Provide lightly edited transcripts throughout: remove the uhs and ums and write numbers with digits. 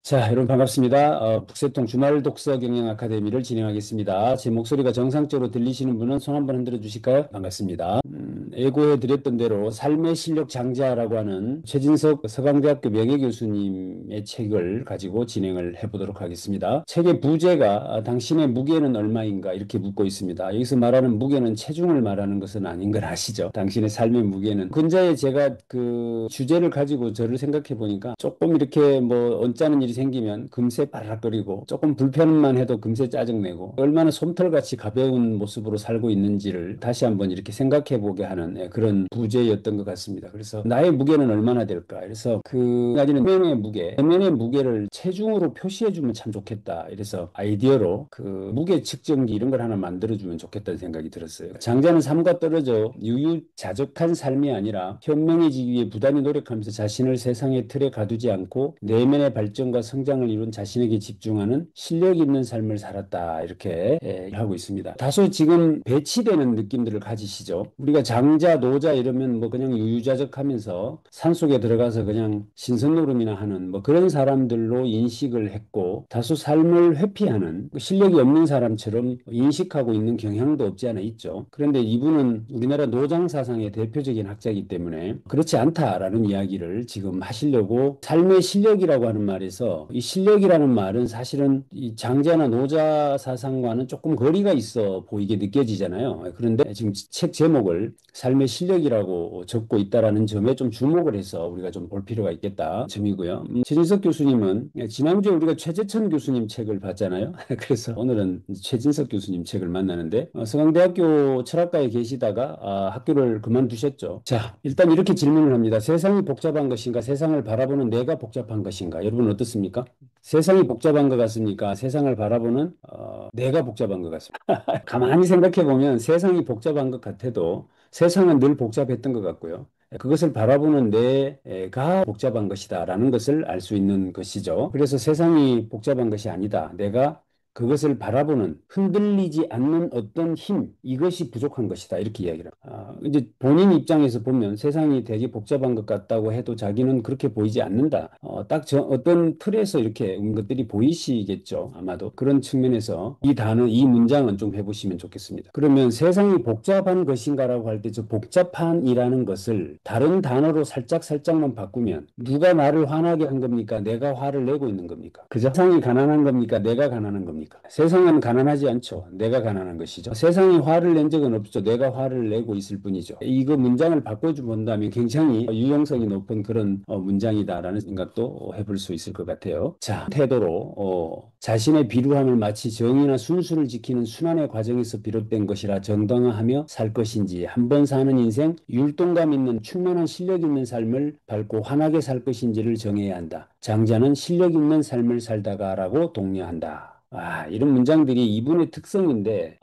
자, 여러분 반갑습니다. 북새통 주말 독서 경영 아카데미를 진행하겠습니다. 제 목소리가 정상적으로 들리시는 분은 손 한번 흔들어 주실까요? 반갑습니다. 예고해 드렸던 대로 삶의 실력 장자라고 하는 최진석 서강대학교 명예교수님의 책을 가지고 진행을 해보도록 하겠습니다. 책의 부제가 당신의 무게는 얼마인가 이렇게 묻고 있습니다. 여기서 말하는 무게는 체중을 말하는 것은 아닌 걸 아시죠? 당신의 삶의 무게는. 근자에 제가 그 주제를 가지고 저를 생각해 보니까 조금 이렇게 뭐 언짢은 일이 생기면 금세 빠락거리고 조금 불편만 해도 금세 짜증내고 얼마나 솜털같이 가벼운 모습으로 살고 있는지를 다시 한번 이렇게 생각해 보게 하는 그런 부제였던 것 같습니다. 그래서 나의 무게는 얼마나 될까? 그래서 그 가지는 내면의 무게, 내면의 무게를 체중으로 표시해 주면 참 좋겠다. 이래서 아이디어로 그 무게 측정기 이런 걸 하나 만들어 주면 좋겠다는 생각이 들었어요. 장자는 삶과 떨어져 유유자적한 삶이 아니라 현명해지기 위해 부단히 노력하면서 자신을 세상의 틀에 가두지 않고 내면의 발전과 성장을 이룬 자신에게 집중하는 실력 있는 삶을 살았다. 이렇게 하고 있습니다. 다소 지금 배치되는 느낌들을 가지시죠. 우리가 장자, 노자 이러면 뭐 그냥 유유자적하면서 산속에 들어가서 그냥 신선노름이나 하는 뭐 그런 사람들로 인식을 했고 다소 삶을 회피하는 실력이 없는 사람처럼 인식하고 있는 경향도 없지 않아 있죠. 그런데 이분은 우리나라 노장 사상의 대표적인 학자이기 때문에 그렇지 않다라는 이야기를 지금 하시려고 삶의 실력이라고 하는 말에서 이 실력이라는 말은 사실은 이 장자나 노자 사상과는 조금 거리가 있어 보이게 느껴지잖아요. 그런데 지금 책 제목을 삶의 실력이라고 적고 있다라는 점에 좀 주목을 해서 우리가 좀 볼 필요가 있겠다 점이고요. 최진석 교수님은 지난주에 우리가 최재천 교수님 책을 봤잖아요. 그래서 오늘은 최진석 교수님 책을 만나는데 서강대학교 철학과에 계시다가 학교를 그만두셨죠. 자, 일단 이렇게 질문을 합니다. 세상이 복잡한 것인가? 세상을 바라보는 내가 복잡한 것인가? 여러분 어떻습니까? 세상이 복잡한 것 같습니까? 세상을 바라보는 내가 복잡한 것 같습니다. 가만히 생각해 보면 세상이 복잡한 것 같아도 세상은 늘 복잡했던 것 같고요. 그것을 바라보는 내가 복잡한 것이다라는 것을 알 수 있는 것이죠. 그래서 세상이 복잡한 것이 아니다. 내가 그것을 바라보는 흔들리지 않는 어떤 힘, 이것이 부족한 것이다. 이렇게 이야기를 합니다. 이제 본인 입장에서 보면 세상이 되게 복잡한 것 같다고 해도 자기는 그렇게 보이지 않는다. 어떤 틀에서 이렇게 것들이 보이시겠죠. 아마도 그런 측면에서 이 단어, 이 문장은 좀 해보시면 좋겠습니다. 그러면 세상이 복잡한 것인가라고 할 때 저 복잡한이라는 것을 다른 단어로 살짝만 바꾸면 누가 나를 화나게 한 겁니까? 내가 화를 내고 있는 겁니까? 그죠? 세상이 가난한 겁니까? 내가 가난한 겁니까? 세상은 가난하지 않죠. 내가 가난한 것이죠. 세상이 화를 낸 적은 없죠. 내가 화를 내고 있을 뿐이죠. 이거 문장을 바꿔주 본다면 굉장히 유용성이 높은 그런 문장이다라는 생각도 해볼 수 있을 것 같아요. 자, 태도로 자신의 비루함을 마치 정의나 순수를 지키는 순환의 과정에서 비롯된 것이라 정당화하며 살 것인지 한 번 사는 인생 율동감 있는 충만한 실력 있는 삶을 밟고 환하게 살 것인지를 정해야 한다. 장자는 실력 있는 삶을 살다가라고 독려한다. 이런 문장들이 이분의 특성인데,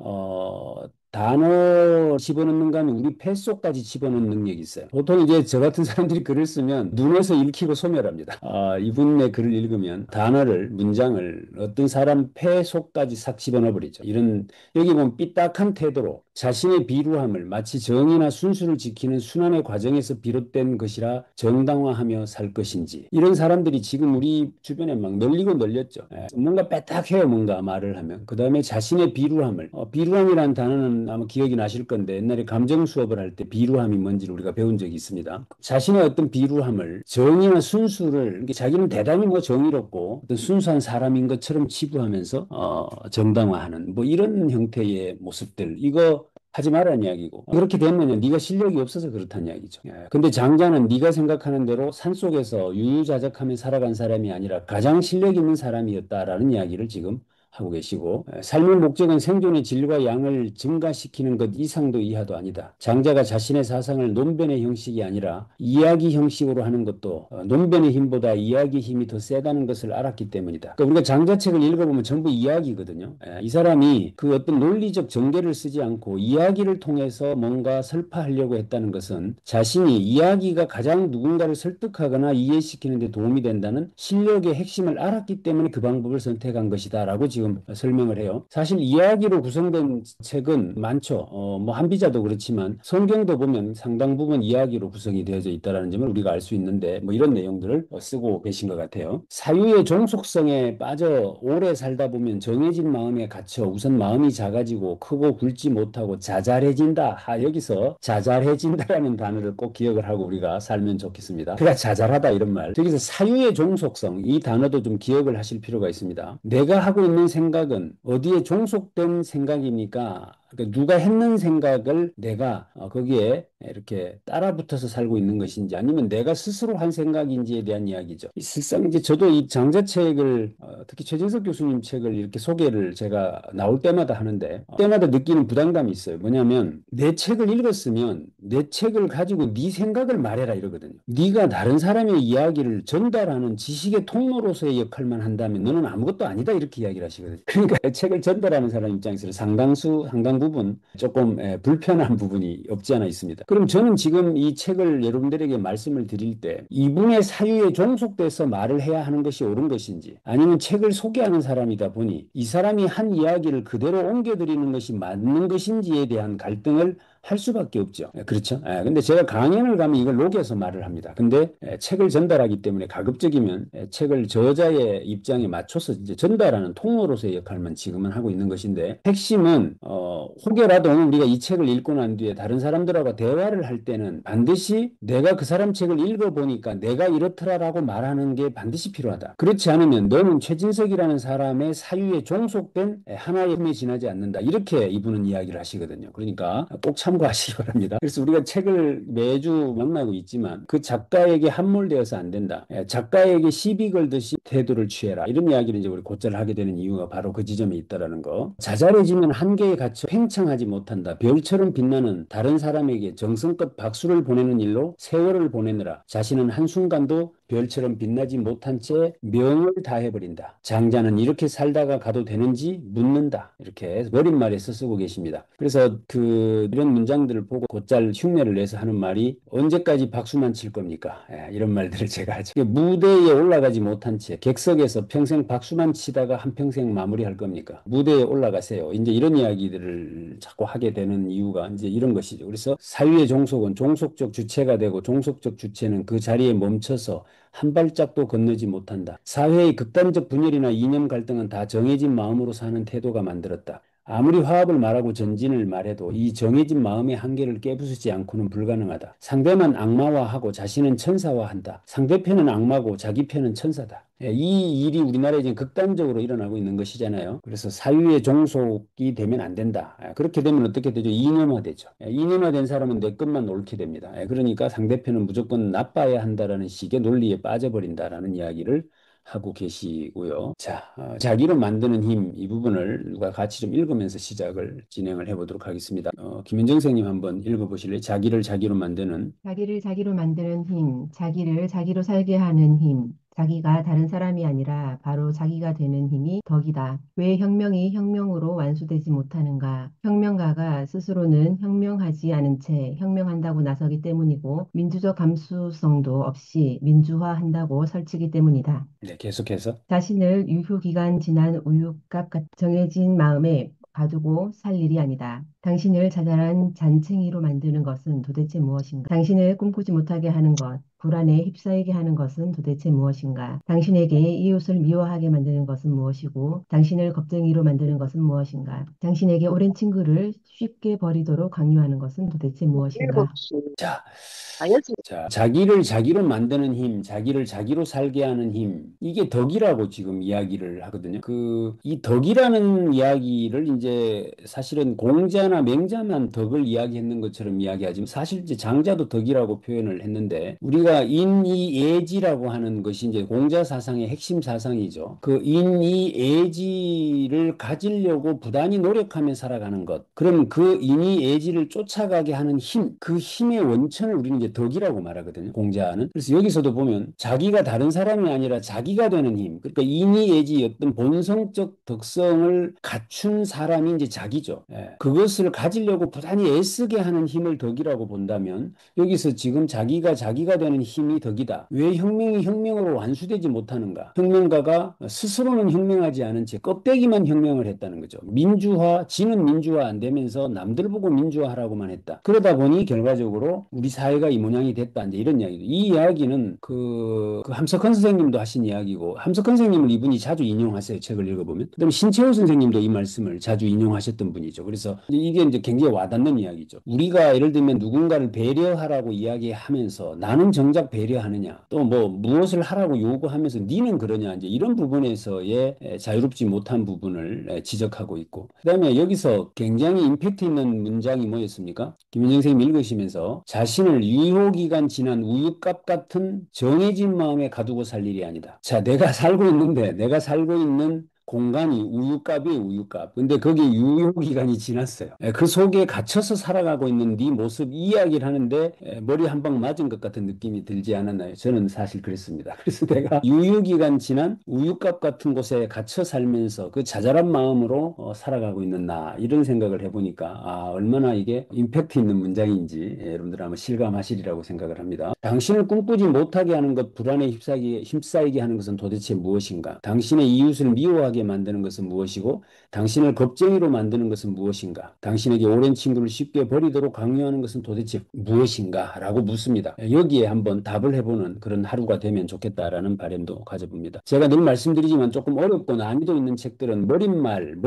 단어 집어넣는가 하면 우리 폐 속까지 집어넣는 능력이 있어요. 보통 이제 저 같은 사람들이 글을 쓰면 눈에서 읽히고 소멸합니다. 이분의 글을 읽으면 단어를, 문장을 어떤 사람 폐 속까지 싹 집어넣어 버리죠. 여기 보면 삐딱한 태도로 자신의 비루함을 마치 정의나 순수를 지키는 순환의 과정에서 비롯된 것이라 정당화하며 살 것인지. 이런 사람들이 지금 우리 주변에 막 널리고 널렸죠. 뭔가 빼딱해요, 뭔가 말을 하면. 그 다음에 자신의 비루함을. 비루함이라는 단어는 아마 기억이 나실 건데 옛날에 감정 수업을 할 때 비루함이 뭔지를 우리가 배운 적이 있습니다. 자신의 어떤 비루함을 정의나 순수를 자기는 대단히 뭐 정의롭고 어떤 순수한 사람인 것처럼 치부하면서 정당화하는 뭐 이런 형태의 모습들 이거 하지 말라는 이야기고 그렇게 되면 네가 실력이 없어서 그렇다는 이야기죠. 근데 장자는 네가 생각하는 대로 산속에서 유유자적하며 살아간 사람이 아니라 가장 실력 있는 사람이었다라는 이야기를 지금 하고 계시고 삶의 목적은 생존의 질과 양을 증가시키는 것 이상도 이하도 아니다. 장자가 자신의 사상을 논변의 형식이 아니라 이야기 형식으로 하는 것도 논변의 힘보다 이야기 힘이 더 세다는 것을 알았기 때문이다. 그러니까 우리가 장자책을 읽어보면 전부 이야기거든요. 이 사람이 그 어떤 논리적 전개를 쓰지 않고 이야기를 통해서 뭔가 설파하려고 했다는 것은 자신이 이야기가 가장 누군가를 설득하거나 이해시키는 데 도움이 된다는 실력의 핵심을 알았기 때문에 그 방법을 선택한 것이다 라고 지금 지금 설명을 해요. 사실 이야기로 구성된 책은 많죠. 뭐 한비자도 그렇지만 성경도 보면 상당 부분 이야기로 구성이 되어져 있다는 점을 우리가 알 수 있는데 뭐 이런 내용들을 쓰고 계신 것 같아요. 사유의 종속성에 빠져 오래 살다 보면 정해진 마음에 갇혀 우선 마음이 작아지고 크고 굵지 못하고 자잘해진다. 여기서 자잘해진다라는 단어를 꼭 기억을 하고 우리가 살면 좋겠습니다. 그가 자잘하다 이런 말. 여기서 사유의 종속성 이 단어도 좀 기억을 하실 필요가 있습니다. 내가 하고 있는 생각은 어디에 종속된 생각입니까? 그러니까 누가 했는 생각을 내가 거기에 이렇게 따라붙어서 살고 있는 것인지 아니면 내가 스스로 한 생각인지에 대한 이야기죠. 실상 이제 저도 이 장자책을 특히 최진석 교수님 책을 이렇게 소개를 제가 나올 때마다 하는데 때마다 느끼는 부담감이 있어요. 뭐냐면 내 책을 읽었으면 내 책을 가지고 네 생각을 말해라 이러거든요. 네가 다른 사람의 이야기를 전달하는 지식의 통로로서의 역할만 한다면 너는 아무것도 아니다 이렇게 이야기를 하시거든요. 그러니까 책을 전달하는 사람 입장에서는 상당 부분 조금 불편한 부분이 없지 않아 있습니다. 그럼 저는 지금 이 책을 여러분들에게 말씀을 드릴 때 이분의 사유에 종속돼서 말을 해야 하는 것이 옳은 것인지 아니면 책을 소개하는 사람이다 보니 이 사람이 한 이야기를 그대로 옮겨드리는 것이 맞는 것인지에 대한 갈등을 할 수밖에 없죠. 그렇죠? 근데 제가 강연을 가면 이걸 녹여서 말을 합니다. 근데 책을 전달하기 때문에 가급적이면 책을 저자의 입장에 맞춰서 이제 전달하는 통로로서의 역할만 지금은 하고 있는 것인데 핵심은 혹여라도 우리가 이 책을 읽고 난 뒤에 다른 사람들하고 대화를 할 때는 반드시 내가 그 사람 책을 읽어보니까 내가 이렇더라라고 말하는 게 반드시 필요하다. 그렇지 않으면 너는 최진석이라는 사람의 사유에 종속된 하나의 힘에 지나지 않는다. 이렇게 이분은 이야기를 하시거든요. 그러니까 꼭 참고하시기 바랍니다. 그래서 우리가 책을 매주 만나고 있지만 그 작가에게 함몰되어서 안 된다. 작가에게 시비 걸듯이 태도를 취해라. 이런 이야기를 이제 우리 곧잘 하게 되는 이유가 바로 그 지점에 있다라는 거. 자잘해지면 한계에 갇혀 팽창하지 못한다. 별처럼 빛나는 다른 사람에게 정성껏 박수를 보내는 일로 세월을 보내느라 자신은 한순간도 별처럼 빛나지 못한 채 명을 다해버린다. 장자는 이렇게 살다가 가도 되는지 묻는다. 이렇게 어린말에서 쓰고 계십니다. 그래서 이런 문장들을 보고 곧잘 흉내를 내서 하는 말이 언제까지 박수만 칠 겁니까? 이런 말들을 제가 하죠. 무대에 올라가지 못한 채 객석에서 평생 박수만 치다가 한평생 마무리할 겁니까? 무대에 올라가세요. 이제 이런 이야기들을 자꾸 하게 되는 이유가 이제 이런 것이죠. 그래서 사유의 종속은 종속적 주체가 되고 종속적 주체는 그 자리에 멈춰서 한 발짝도 건너지 못한다. 사회의 극단적 분열이나 이념 갈등은 다 정해진 마음으로 사는 태도가 만들었다. 아무리 화합을 말하고 전진을 말해도 이 정해진 마음의 한계를 깨부수지 않고는 불가능하다. 상대만 악마화하고 자신은 천사화한다. 상대편은 악마고 자기 편은 천사다. 이 일이 우리나라에 지금 극단적으로 일어나고 있는 것이잖아요. 그래서 사유의 종속이 되면 안 된다. 그렇게 되면 어떻게 되죠? 이념화되죠. 이념화된 사람은 내 것만 옳게 됩니다. 그러니까 상대편은 무조건 나빠야 한다라는 식의 논리에 빠져버린다라는 이야기를 하고 계시고요. 자, 자기로 만드는 힘 이 부분을 누가 같이 좀 읽으면서 시작을 진행을 해보도록 하겠습니다. 김현정 선생님 한번 읽어보실래요? 자기를 자기로 만드는 자기를 자기로 만드는 힘, 자기를 자기로 살게 하는 힘, 자기가 다른 사람이 아니라 바로 자기가 되는 힘이 덕이다. 왜 혁명이 혁명으로 완수되지 못하는가? 혁명가가 스스로는 혁명하지 않은 채 혁명한다고 나서기 때문이고 민주적 감수성도 없이 민주화한다고 설치기 때문이다. 네, 계속해서 자신을 유효기간 지난 우유값 정해진 마음에 가두고 살 일이 아니다. 당신을 자잘한 잔챙이로 만드는 것은 도대체 무엇인가? 당신을 꿈꾸지 못하게 하는 것, 불안에 휩싸이게 하는 것은 도대체 무엇인가? 당신에게 이웃을 미워하게 만드는 것은 무엇이고, 당신을 겁쟁이로 만드는 것은 무엇인가? 당신에게 오랜 친구를 쉽게 버리도록 강요하는 것은 도대체 무엇인가? 자, 자기를 자기로 만드는 힘, 자기를 자기로 살게 하는 힘, 이게 덕이라고 지금 이야기를 하거든요. 이 덕이라는 이야기를 이제 사실은 공자나 맹자만 덕을 이야기했는 것처럼 이야기하지만 사실 이제 장자도 덕이라고 표현을 했는데 우리가 인이애지라고 하는 것이 이제 공자 사상의 핵심 사상이죠. 그 인이애지를 가지려고 부단히 노력하며 살아가는 것. 그럼 그 인이애지를 쫓아가게 하는 힘, 그 힘의 원천을 우리는 이제 덕이라고 말하거든요. 공자는. 그래서 여기서도 보면 자기가 다른 사람이 아니라 자기가 되는 힘. 그러니까 인이애지 어떤 본성적 덕성을 갖춘 사람이 이제 자기죠. 그것을 가지려고 부단히 애쓰게 하는 힘을 덕이라고 본다면 여기서 지금 자기가 되는 완수되는 힘이 덕이다. 왜 혁명이 혁명으로 완수되지 못하는가? 혁명가가 스스로는 혁명하지 않은 채 껍데기만 혁명을 했다는 거죠. 민주화, 지는 민주화 안 되면서 남들 보고 민주화하라고만 했다. 그러다 보니 결과적으로 우리 사회가 이 모양이 됐다. 이제 이런 이야기도. 이 이야기는 그 함석헌 선생님도 하신 이야기고, 함석헌 선생님을 이분이 자주 인용하세요. 책을 읽어보면. 그다음에 신채호 선생님도 이 말씀을 자주 인용하셨던 분이죠. 그래서 이게 이제 굉장히 와닿는 이야기죠. 우리가 예를 들면 누군가를 배려하라고 이야기하면서 나는 정작 배려하느냐, 또 뭐 무엇을 하라고 요구하면서 니는 그러냐, 이제 이런 부분에서의 자유롭지 못한 부분을 지적하고 있고, 그다음에 여기서 굉장히 임팩트 있는 문장이 뭐였습니까? 김현정 선생님 읽으시면서 자신을 유효기간 지난 우유값 같은 정해진 마음에 가두고 살 일이 아니다. 자, 내가 살고 있는데 내가 살고 있는 공간이 우유값이에요, 우유값. 근데 거기 유효기간이 지났어요. 그 속에 갇혀서 살아가고 있는 네 모습 이야기를 하는데 머리 한 방 맞은 것 같은 느낌이 들지 않았나요? 저는 사실 그랬습니다. 그래서 내가 유효기간 지난 우유값 같은 곳에 갇혀 살면서 그 자잘한 마음으로 살아가고 있는 나, 이런 생각을 해보니까 얼마나 이게 임팩트 있는 문장인지 여러분들 아마 실감하시리라고 생각을 합니다. 당신을 꿈꾸지 못하게 하는 것, 불안에 휩싸이게 하는 것은 도대체 무엇인가? 당신의 이웃을 미워하게 만드는 것은 무엇이고, 당신을 겁쟁이로 만드는 것은 무엇인가? 당신에게 오랜 친구를 쉽게 버리도록 강요하는 것은 도대체 무엇인가? 라고 묻습니다. 여기에 한번 답을 해보는 그런 하루가 되면 좋겠다라는 바람도 가져봅니다. 제가 늘 말씀드리지만 조금 어렵고 난이도 있는 책들은 머릿말을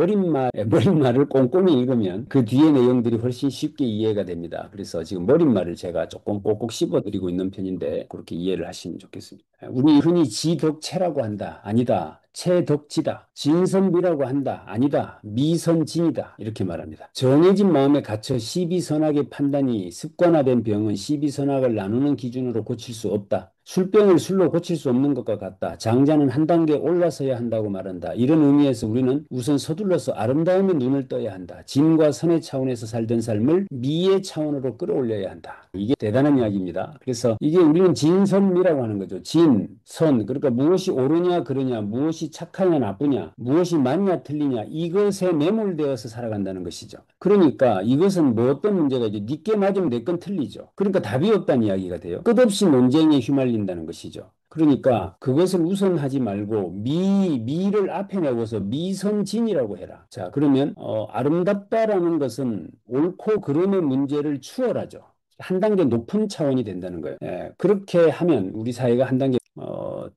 꼼꼼히 읽으면 그 뒤에 내용들이 훨씬 쉽게 이해가 됩니다. 그래서 지금 머릿말을 제가 조금 꼭꼭 씹어드리고 있는 편인데 그렇게 이해를 하시면 좋겠습니다. 우리 흔히 지덕체라고 한다. 아니다. 채덕지다. 진선미라고 한다. 아니다. 미선진이다. 이렇게 말합니다. 정해진 마음에 갇혀 시비선악의 판단이 습관화된 병은 시비선악을 나누는 기준으로 고칠 수 없다. 술병을 술로 고칠 수 없는 것과 같다. 장자는 한 단계 올라서야 한다고 말한다. 이런 의미에서 우리는 우선 서둘러서 아름다움에 눈을 떠야 한다. 진과 선의 차원에서 살던 삶을 미의 차원으로 끌어올려야 한다. 이게 대단한 이야기입니다. 그래서 이게 우리는 진선미라고 하는 거죠. 진, 선. 그러니까 무엇이 옳으냐 그르냐, 무엇이 착하냐 나쁘냐, 무엇이 맞냐 틀리냐, 이것에 매몰되어서 살아간다는 것이죠. 그러니까 이것은 뭐 어떤 문제가 이제 니께 맞으면 내 건 틀리죠. 그러니까 답이 없다는 이야기가 돼요. 끝없이 논쟁에 휘말린다는 것이죠. 그러니까 그것을 우선하지 말고 미를 앞에 내고서 미선진이라고 해라. 자, 그러면 아름답다라는 것은 옳고 그름의 문제를 추월하죠. 한 단계 높은 차원이 된다는 거예요. 그렇게 하면 우리 사회가 한 단계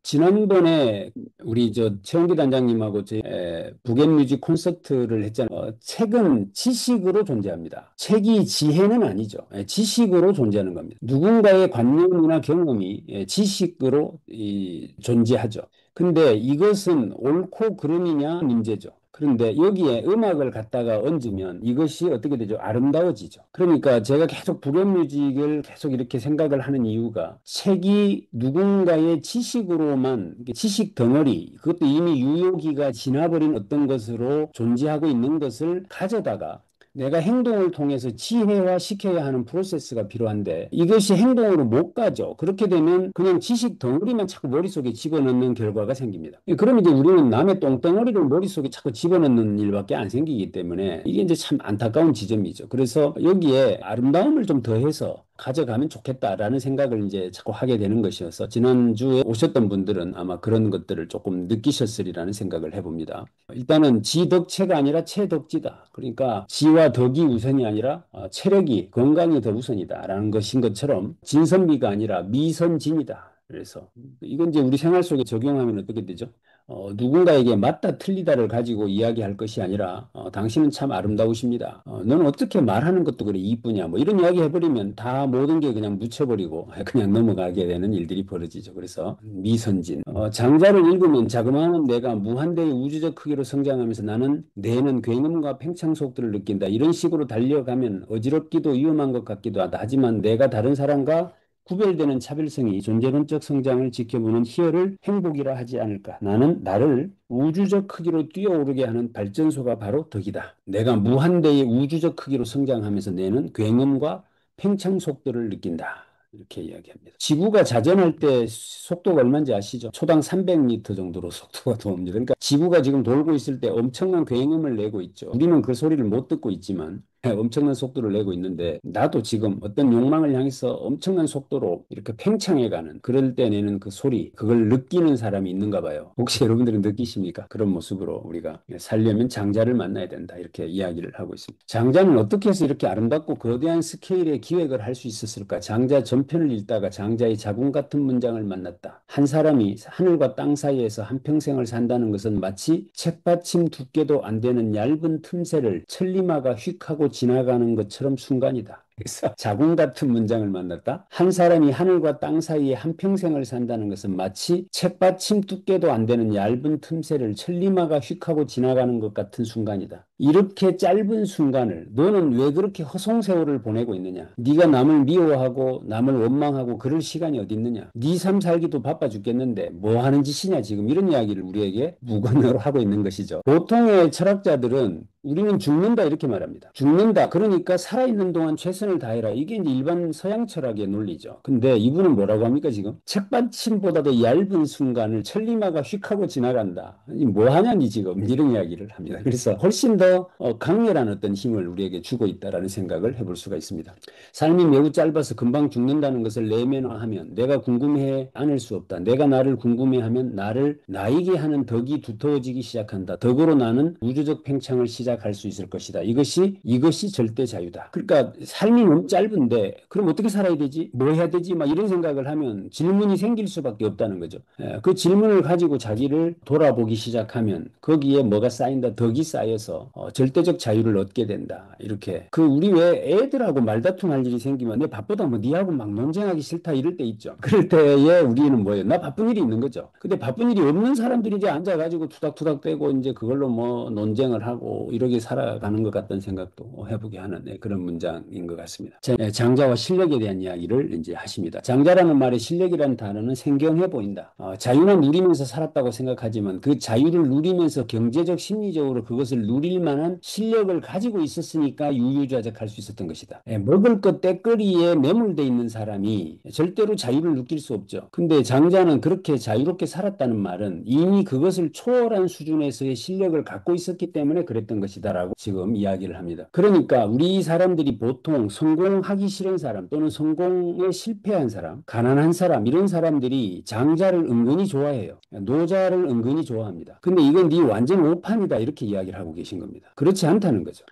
지난번에 우리 최원기 단장님하고 북앤뮤직 콘서트를 했잖아요. 책은 지식으로 존재합니다. 책이 지혜는 아니죠. 지식으로 존재하는 겁니다. 누군가의 관념이나 경험이 지식으로 존재하죠. 근데 이것은 옳고 그름이냐 문제죠. 그런데 여기에 음악을 갖다가 얹으면 이것이 어떻게 되죠? 아름다워지죠. 그러니까 제가 계속 북앤뮤직을 계속 이렇게 생각을 하는 이유가, 책이 누군가의 지식으로만, 지식 덩어리, 그것도 이미 유효기가 지나버린 어떤 것으로 존재하고 있는 것을 가져다가 내가 행동을 통해서 지혜화 시켜야 하는 프로세스가 필요한데 이것이 행동으로 못 가죠. 그렇게 되면 그냥 지식 덩어리만 자꾸 머릿속에 집어넣는 결과가 생깁니다. 그러면 이제 우리는 남의 똥덩어리를 머릿속에 자꾸 집어넣는 일밖에 안 생기기 때문에 이게 이제 참 안타까운 지점이죠. 그래서 여기에 아름다움을 좀 더해서 가져가면 좋겠다라는 생각을 이제 자꾸 하게 되는 것이어서 지난주에 오셨던 분들은 아마 그런 것들을 조금 느끼셨으리라는 생각을 해봅니다. 일단은 지덕체가 아니라 체덕지다. 그러니까 지와 덕이 우선이 아니라 체력이, 건강이 더 우선이다라는 것인 것처럼 진선미가 아니라 미선진이다. 그래서 이건 이제 우리 생활 속에 적용하면 어떻게 되죠? 누군가에게 맞다 틀리다를 가지고 이야기할 것이 아니라 당신은 참 아름다우십니다. 너는 어떻게 말하는 것도 그래 이쁘냐, 뭐 이런 이야기 해버리면 다 모든 게 그냥 묻혀버리고 그냥 넘어가게 되는 일들이 벌어지죠. 그래서 미선진. 장자를 읽으면 자그마한 내가 무한대의 우주적 크기로 성장하면서 나는 내는 굉음과 팽창 속도를 느낀다. 이런 식으로 달려가면 어지럽기도 위험한 것 같기도 하다. 하지만 내가 다른 사람과 구별되는 차별성이 존재론적 성장을 지켜보는 희열을 행복이라 하지 않을까. 나는 나를 우주적 크기로 뛰어오르게 하는 발전소가 바로 덕이다. 내가 무한대의 우주적 크기로 성장하면서 내는 굉음과 팽창 속도를 느낀다. 이렇게 이야기합니다. 지구가 자전할 때 속도가 얼마인지 아시죠? 초당 300m 정도로 속도가 돌습니다. 그러니까 지구가 지금 돌고 있을 때 엄청난 굉음을 내고 있죠. 우리는 그 소리를 못 듣고 있지만 엄청난 속도를 내고 있는데 나도 지금 어떤 욕망을 향해서 엄청난 속도로 이렇게 팽창해가는 그럴 때 내는 그 소리 그걸 느끼는 사람이 있는가 봐요. 혹시 여러분들은 느끼십니까? 그런 모습으로 우리가 살려면 장자를 만나야 된다 이렇게 이야기를 하고 있습니다. 장자는 어떻게 해서 이렇게 아름답고 거대한 스케일의 기획을 할 수 있었을까? 장자 전편을 읽다가 장자의 자궁 같은 문장을 만났다. 한 사람이 하늘과 땅 사이에서 한평생을 산다는 것은 마치 책받침 두께도 안 되는 얇은 틈새를 천리마가 휙 하고 지나가는 것처럼 순간이다. 그래서 자궁 같은 문장을 만났다. 한 사람이 하늘과 땅 사이에 한평생을 산다는 것은 마치 책받침 두께도 안 되는 얇은 틈새를 천리마가 휙 하고 지나가는 것 같은 순간이다. 이렇게 짧은 순간을 너는 왜 그렇게 허송세월을 보내고 있느냐? 네가 남을 미워하고 남을 원망하고 그럴 시간이 어디 있느냐? 네 삶 살기도 바빠 죽겠는데 뭐 하는 짓이냐 지금 이런 이야기를 우리에게 무관으로 하고 있는 것이죠. 보통의 철학자들은 우리는 죽는다 이렇게 말합니다. 죽는다. 그러니까 살아있는 동안 최선을 다해라. 이게 이제 일반 서양 철학의 논리죠. 근데 이분은 뭐라고 합니까 지금? 책받침보다도 얇은 순간을 천리마가 휙 하고 지나간다. 뭐 하냐니 지금 이런 이야기를 합니다. 그래서 훨씬 더 강렬한 어떤 힘을 우리에게 주고 있다라는 생각을 해볼 수가 있습니다. 삶이 매우 짧아서 금방 죽는다는 것을 내면화하면 내가 궁금해 않을 수 없다. 내가 나를 궁금해하면 나를 나이게 하는 덕이 두터워지기 시작한다. 덕으로 나는 우주적 팽창을 시작할 수 있을 것이다. 이것이 절대 자유다. 그러니까 삶이 너무 짧은데 그럼 어떻게 살아야 되지? 뭐 해야 되지? 막 이런 생각을 하면 질문이 생길 수밖에 없다는 거죠. 그 질문을 가지고 자기를 돌아보기 시작하면 거기에 뭐가 쌓인다? 덕이 쌓여서 절대적 자유를 얻게 된다. 이렇게 그 우리 왜 애들하고 말다툼할 일이 생기면 내 바쁘다 뭐 니하고 막 논쟁하기 싫다 이럴 때 있죠. 그럴 때에 우리는 뭐예요? 나 바쁜 일이 있는 거죠. 근데 바쁜 일이 없는 사람들이 이제 앉아가지고 투닥투닥 대고 이제 그걸로 뭐 논쟁을 하고 이렇게 살아가는 것 같다는 생각도 해보게 하는 그런 문장인 것 같습니다. 장자와 실력에 대한 이야기를 이제 하십니다. 장자라는 말의 실력이라는 단어는 생경해 보인다. 자유는 누리면서 살았다고 생각하지만 그 자유를 누리면서 경제적 심리적으로 그것을 누릴 만한 실력을 가지고 있었으니까 유유자적할 수 있었던 것이다. 먹을 것 때거리에 매몰돼 있는 사람이 절대로 자유를 느낄 수 없죠. 근데 장자는 그렇게 자유롭게 살았다는 말은 이미 그것을 초월한 수준에서의 실력을 갖고 있었기 때문에 그랬던 것이다라고 지금 이야기를 합니다. 그러니까 우리 사람들이 보통 성공하기 싫은 사람 또는 성공에 실패한 사람, 가난한 사람 이런 사람들이 장자를 은근히 좋아해요. 노자를 은근히 좋아합니다. 근데 이건 네 완전 오판이다 이렇게 이야기를 하고 계신 겁니다. 그렇지 않다는 거죠.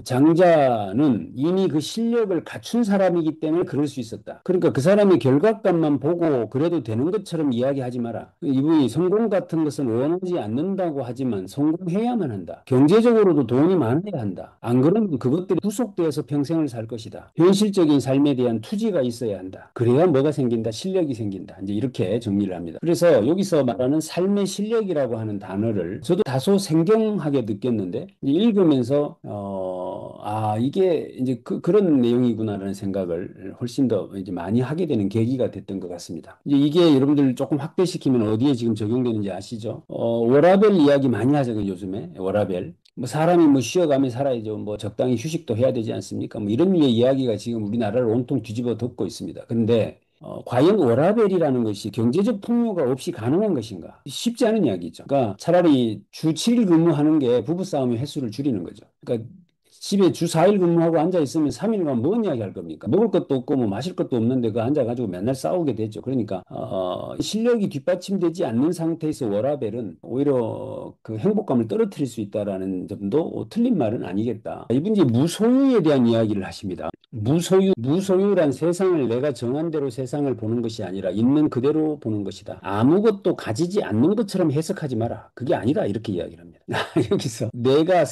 장자는 이미 그 실력을 갖춘 사람이기 때문에 그럴 수 있었다. 그러니까 그 사람의 결과값만 보고 그래도 되는 것처럼 이야기하지 마라. 이분이 성공 같은 것은 원하지 않는다고 하지만 성공해야만 한다. 경제적으로도 돈이 많아야 한다. 안 그러면 그것들이 후속되어서 평생을 살 것이다. 현실적인 삶에 대한 투지가 있어야 한다. 그래야 뭐가 생긴다? 실력이 생긴다. 이제 이렇게 정리를 합니다. 그래서 여기서 말하는 삶의 실력이라고 하는 단어를 저도 다소 생경하게 느꼈는데 읽으면서 이게 이제 그런 내용이구나라는 생각을 훨씬 더 이제 많이 하게 되는 계기가 됐던 것 같습니다. 이제 이게 여러분들 조금 확대시키면 어디에 지금 적용되는지 아시죠? 워라밸 이야기 많이 하잖아요, 요즘에. 워라밸. 뭐 사람이 뭐 쉬어가며 살아야죠. 뭐 적당히 휴식도 해야 되지 않습니까? 뭐 이런 류의 이야기가 지금 우리나라를 온통 뒤집어 덮고 있습니다. 근데 과연 워라밸이라는 것이 경제적 풍요가 없이 가능한 것인가? 쉽지 않은 이야기죠. 그러니까 차라리 주 7일 근무하는 게 부부싸움의 횟수를 줄이는 거죠. 그러니까 집에 주 4일 근무하고 앉아있으면 3일간 뭔 이야기 할 겁니까? 먹을 것도 없고 뭐 마실 것도 없는데 그 앉아가지고 맨날 싸우게 되죠. 그러니까 실력이 뒷받침되지 않는 상태에서 워라밸은 오히려 그 행복감을 떨어뜨릴 수 있다라는 점도 틀린 말은 아니겠다. 이분이 무소유에 대한 이야기를 하십니다. 무소유란 세상을 내가 정한 대로 세상을 보는 것이 아니라 있는 그대로 보는 것이다. 아무것도 가지지 않는 것처럼 해석하지 마라. 그게 아니다. 이렇게 이야기를 합니다. 여기서 내가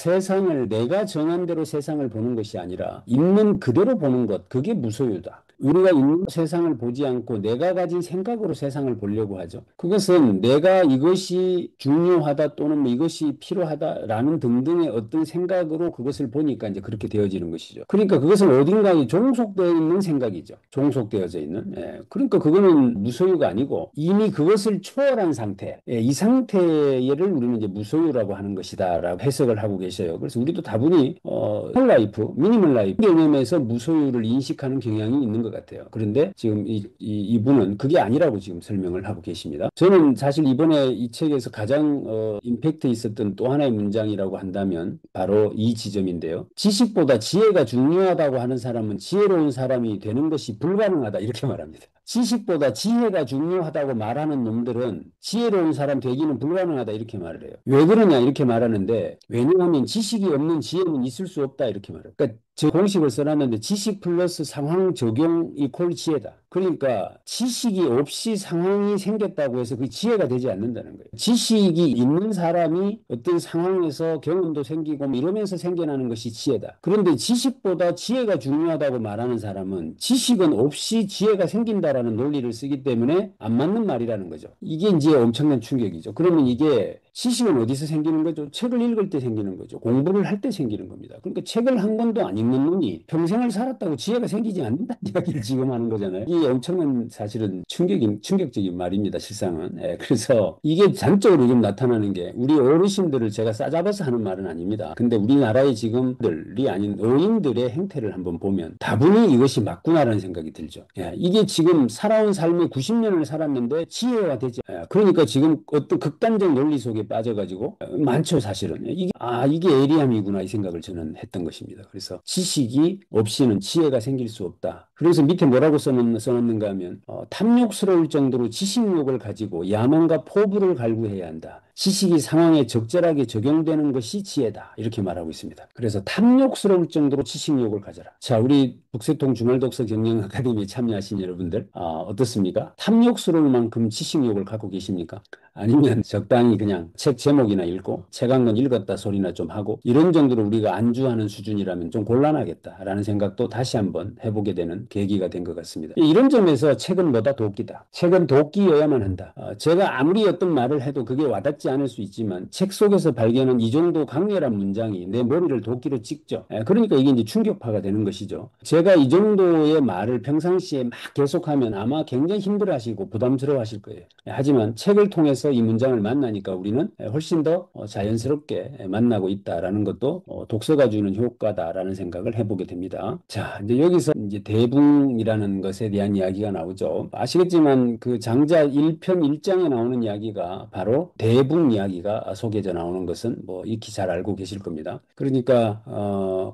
정한 대로 세상을 보는 것이 아니라 있는 그대로 보는 것, 그게 무소유다. 우리가 있는 세상을 보지 않고 내가 가진 생각으로 세상을 보려고 하죠. 그것은 내가 이것이 중요하다 또는 뭐 이것이 필요하다라는 등등의 어떤 생각으로 그것을 보니까 이제 그렇게 되어지는 것이죠. 그러니까 그것을 어딘가 엄청나게 종속되어 있는 생각이죠. 종속되어져 있는. 예. 그러니까 그거는 무소유가 아니고 이미 그것을 초월한 상태. 예. 이 상태를 우리는 이제 무소유라고 하는 것이다라고 해석을 하고 계셔요. 그래서 우리도 다분히 홀 라이프, 미니멀 라이프 개념에서 무소유를 인식하는 경향이 있는 것 같아요. 그런데 지금 이분은 그게 아니라고 지금 설명을 하고 계십니다. 저는 사실 이번에 이 책에서 가장 임팩트 있었던 또 하나의 문장이라고 한다면 바로 이 지점인데요. 지식보다 지혜가 중요하다고 하는 사람은 지혜로운 사람이 되는 것이 불가능하다 이렇게 말합니다. 지식보다 지혜가 중요하다고 말하는 놈들은 지혜로운 사람 되기는 불가능하다 이렇게 말을 해요. 왜 그러냐 이렇게 말하는데 왜냐하면 지식이 없는 지혜는 있을 수 없다 이렇게 말해요. 그러니까 저 공식을 써놨는데 지식 플러스 상황 적용 이퀄 지혜다. 그러니까 지식이 없이 상황이 생겼다고 해서 그게 지혜가 되지 않는다는 거예요. 지식이 있는 사람이 어떤 상황에서 경험도 생기고 뭐 이러면서 생겨나는 것이 지혜다. 그런데 지식보다 지혜가 중요하다고 말하는 사람은 지식은 없이 지혜가 생긴다라는 논리를 쓰기 때문에 안 맞는 말이라는 거죠. 이게 이제 엄청난 충격이죠. 그러면 이게 지식은 어디서 생기는 거죠? 책을 읽을 때 생기는 거죠. 공부를 할 때 생기는 겁니다. 그러니까 책을 한 권도 안 읽는 놈이 평생을 살았다고 지혜가 생기지 않는다는 이야기를 지금 하는 거잖아요. 이게 엄청난 사실은 충격적인 말입니다. 실상은. 예, 그래서 이게 단적으로 좀 나타나는 게 우리 어르신들을 제가 싸잡아서 하는 말은 아닙니다. 근데 우리나라의 지금들이 아닌 어인들의 행태를 한번 보면 다분히 이것이 맞구나라는 생각이 들죠. 예, 이게 지금 살아온 삶의 90년을 살았는데 지혜가 되지. 예, 그러니까 지금 어떤 극단적 논리 속에 빠져가지고 많죠 사실은. 이게 에리함이구나 이 생각을 저는 했던 것입니다. 그래서 지식이 없이는 지혜가 생길 수 없다. 그래서 밑에 뭐라고 써놨는가 하면 탐욕스러울 정도로 지식욕을 가지고 야망과 포부를 갈구해야 한다. 지식이 상황에 적절하게 적용되는 것이 지혜다. 이렇게 말하고 있습니다. 그래서 탐욕스러울 정도로 지식욕을 가져라. 자, 우리 북새통 주말독서 경영 아카데미에 참여하신 여러분들 어떻습니까? 탐욕스러울 만큼 지식욕을 갖고 계십니까? 아니면 적당히 그냥 책 제목이나 읽고 책 한 권 읽었다 소리나 좀 하고 이런 정도로 우리가 안주하는 수준이라면 좀 곤란하겠다라는 생각도 다시 한번 해보게 되는 계기가 된 것 같습니다. 이런 점에서 책은 뭐다? 도끼다. 책은 도끼여야만 한다. 제가 아무리 어떤 말을 해도 그게 와닿지 않을 수 있지만 책 속에서 발견한 이 정도 강렬한 문장이 내 머리를 도끼로 찍죠. 그러니까 이게 이제 충격파가 되는 것이죠. 제가 이 정도의 말을 평상시에 막 계속하면 아마 굉장히 힘들어하시고 부담스러워하실 거예요. 하지만 책을 통해서 이 문장을 만나니까 우리는 훨씬 더 자연스럽게 만나고 있다라는 것도 독서가 주는 효과다라는 생각을 해보게 됩니다. 자, 이제 여기서 이제 대붕이라는 것에 대한 이야기가 나오죠. 아시겠지만 그 장자 1편 1장에 나오는 이야기가 바로 대붕 이야기가 소개져 나오는 것은 뭐 익히 잘 알고 계실 겁니다. 그러니까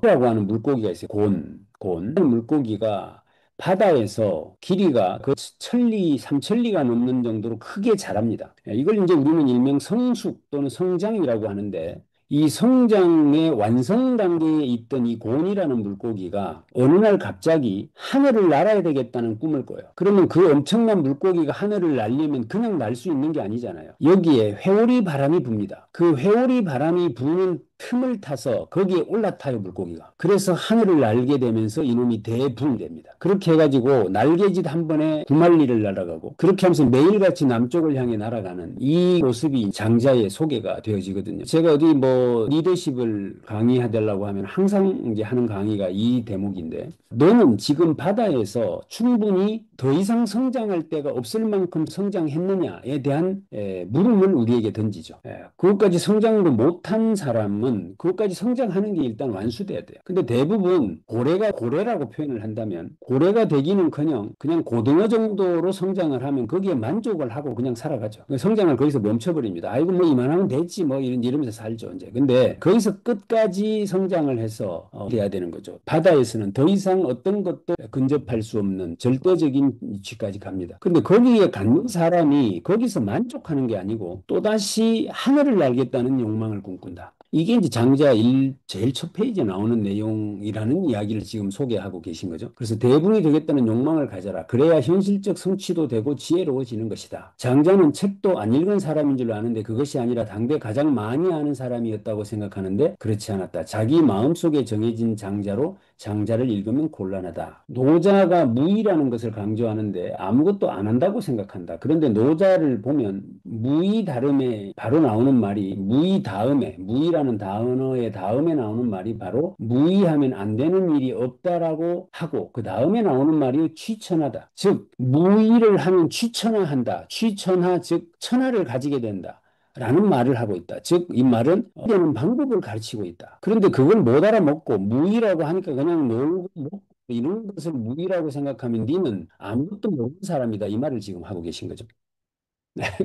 라고 하는 물고기가 있어요. 곤 물고기가 바다에서 길이가 그 삼천리가 넘는 정도로 크게 자랍니다. 이걸 이제 우리는 일명 성숙 또는 성장이라고 하는데 이 성장의 완성 단계에 있던 이 곤이라는 물고기가 어느 날 갑자기 하늘을 날아야 되겠다는 꿈을 꿔요. 그러면 그 엄청난 물고기가 하늘을 날려면 그냥 날 수 있는 게 아니잖아요. 여기에 회오리 바람이 붑니다. 그 회오리 바람이 부는 틈을 타서 거기에 올라타요 물고기가. 그래서 하늘을 날게 되면서 이놈이 대붕됩니다. 그렇게 해가지고 날개짓 한 번에 9만리를 날아가고 그렇게 하면서 매일같이 남쪽을 향해 날아가는 이 모습이 장자의 소개가 되어지거든요. 제가 어디 뭐 리더십을 강의하려고 하면 항상 이제 하는 강의가 이 대목인데 너는 지금 바다에서 충분히 더 이상 성장할 데가 없을 만큼 성장했느냐에 대한 물음을 우리에게 던지죠. 그것까지 성장을 못한 사람은 그것까지 성장하는 게 일단 완수돼야 돼요. 근데 대부분 고래라고 표현을 한다면 고래가 되기는커녕 그냥 고등어 정도로 성장을 하면 거기에 만족을 하고 그냥 살아가죠. 성장을 거기서 멈춰버립니다. 아이고 뭐 이만하면 됐지 뭐 이러면서 살죠 이제. 근데 거기서 끝까지 성장을 해서 돼야 되는 거죠. 바다에서는 더 이상 어떤 것도 근접할 수 없는 절대적인 위치까지 갑니다. 근데 거기에 갖는 사람이 거기서 만족하는 게 아니고 또다시 하늘을 날겠다는 욕망을 꿈꾼다. 이게 이제 장자 1 제일 첫 페이지에 나오는 내용이라는 이야기를 지금 소개하고 계신 거죠. 그래서 대붕이 되겠다는 욕망을 가져라. 그래야 현실적 성취도 되고 지혜로워지는 것이다. 장자는 책도 안 읽은 사람인 줄 아는데 그것이 아니라 당대 가장 많이 아는 사람이었다고 생각하는데 그렇지 않았다. 자기 마음속에 정해진 장자로 장자를 읽으면 곤란하다. 노자가 무의라는 것을 강조하는데 아무것도 안 한다고 생각한다. 그런데 노자를 보면 무의 다음에 바로 나오는 말이 무의 다음에 무의라는 무이라는 단어의 다음에 나오는 말이 바로 무이하면 안 되는 일이 없다라고 하고 그 다음에 나오는 말이 취천하다. 즉 무이를 하면 취천하한다. 취천하 즉 천하를 가지게 된다. 라는 말을 하고 있다. 즉, 이 말은 되는 방법을 가르치고 있다. 그런데 그걸 못 알아먹고 무의라고 하니까 그냥 놀고 먹고 이런 것을 무의라고 생각하면 니는 아무것도 모르는 사람이다. 이 말을 지금 하고 계신 거죠.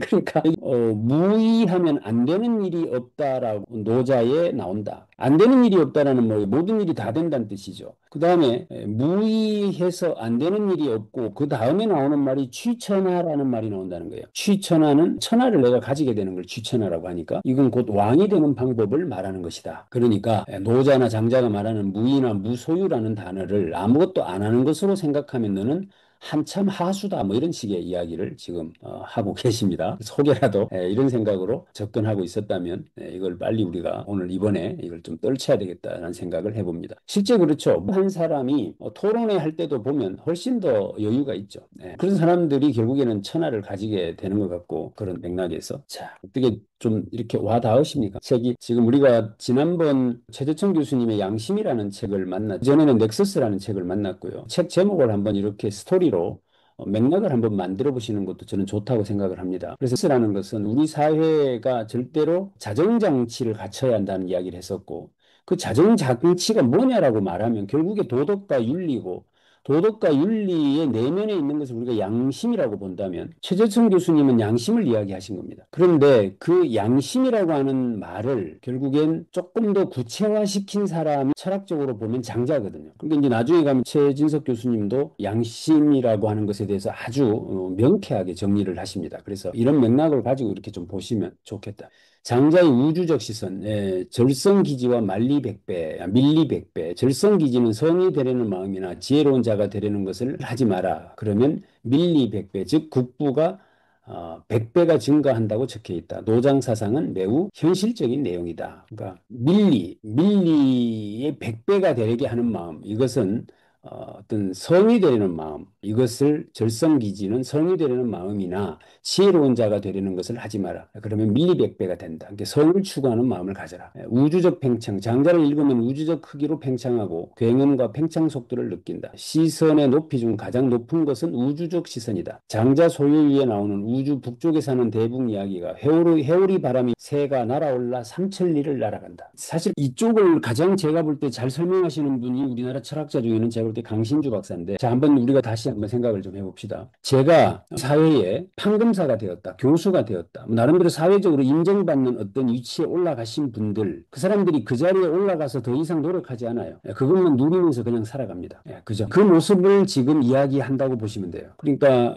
그러니까 무의하면 안 되는 일이 없다라고 노자에 나온다. 안 되는 일이 없다라는 뭐 모든 일이 다 된다는 뜻이죠. 그 다음에 무의해서 안 되는 일이 없고 그 다음에 나오는 말이 취천하라는 말이 나온다는 거예요. 취천하는 천하를 내가 가지게 되는 걸 취천하라고 하니까 이건 곧 왕이 되는 방법을 말하는 것이다. 그러니까 노자나 장자가 말하는 무의나 무소유라는 단어를 아무것도 안 하는 것으로 생각하면 너는 한참 하수다 뭐 이런 식의 이야기를 지금 하고 계십니다. 속에라도 이런 생각으로 접근하고 있었다면 이걸 빨리 우리가 오늘 이번에 이걸 좀 떨쳐야 되겠다라는 생각을 해봅니다. 실제 그렇죠. 한 사람이 토론회 할 때도 보면 훨씬 더 여유가 있죠. 그런 사람들이 결국에는 천하를 가지게 되는 것 같고 그런 맥락에서 자 어떻게 좀 이렇게 와 닿으십니까? 책이 지금 우리가 지난번 최재청 교수님의 양심이라는 책을 만났죠. 전에는 넥서스라는 책을 만났고요. 책 제목을 한번 이렇게 스토리로 맥락을 한번 만들어 보시는 것도 저는 좋다고 생각을 합니다. 그래서 넥서스라는 것은 우리 사회가 절대로 자정장치를 갖춰야 한다는 이야기를 했었고 그 자정장치가 뭐냐라고 말하면 결국에 도덕과 윤리고 도덕과 윤리의 내면에 있는 것을 우리가 양심이라고 본다면 최재천 교수님은 양심을 이야기하신 겁니다. 그런데 그 양심이라고 하는 말을 결국엔 조금 더 구체화시킨 사람이 철학적으로 보면 장자거든요. 그러니까 이제 나중에 가면 최진석 교수님도 양심이라고 하는 것에 대해서 아주 명쾌하게 정리를 하십니다. 그래서 이런 맥락을 가지고 이렇게 좀 보시면 좋겠다. 장자의 우주적 시선, 절성기지와 만리백배, 밀리백배. 절성기지는 성이 되려는 마음이나 지혜로운 자가 되려는 것을 하지 마라. 그러면 밀리백배, 즉 국부가 100배가 증가한다고 적혀 있다. 노장 사상은 매우 현실적인 내용이다. 그러니까 밀리의 100배가 되게 하는 마음, 이것은 어떤 성이 되려는 마음, 이것을 절성기지는 성이 되려는 마음이나 지혜로운 자가 되려는 것을 하지 마라. 그러면 밀리백배가 된다. 그러니까 성을 추구하는 마음을 가져라. 우주적 팽창, 장자를 읽으면 우주적 크기로 팽창하고 굉음과 팽창 속도를 느낀다. 시선의 높이 중 가장 높은 것은 우주적 시선이다. 장자 소유위에 나오는 우주 북쪽에 사는 대붕 이야기가 회오리 바람이 새가 날아올라 삼천리를 날아간다. 사실 이쪽을 가장 제가 볼 때 잘 설명하시는 분이 우리나라 철학자 중에는 제가 볼 때 강신주 박사인데 자 한번 우리가 다시 한번 생각을 좀 해봅시다. 제가 사회에 판검사가 되었다. 교수가 되었다. 나름대로 사회적으로 인정받는 어떤 위치에 올라가신 분들 그 사람들이 그 자리에 올라가서 더 이상 노력하지 않아요. 그것만 누리면서 그냥 살아갑니다. 그죠? 그 모습을 지금 이야기한다고 보시면 돼요. 그러니까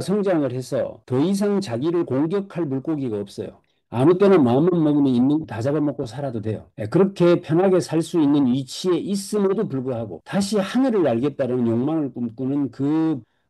성장을 해서 더 이상 자기를 공격할 물고기가 없어요. 아무 때나 마음만 먹으면 있는 다 잡아먹고 살아도 돼요. 그렇게 편하게 살 수 있는 위치에 있음에도 불구하고 다시 하늘을 날겠다는 욕망을 꿈꾸는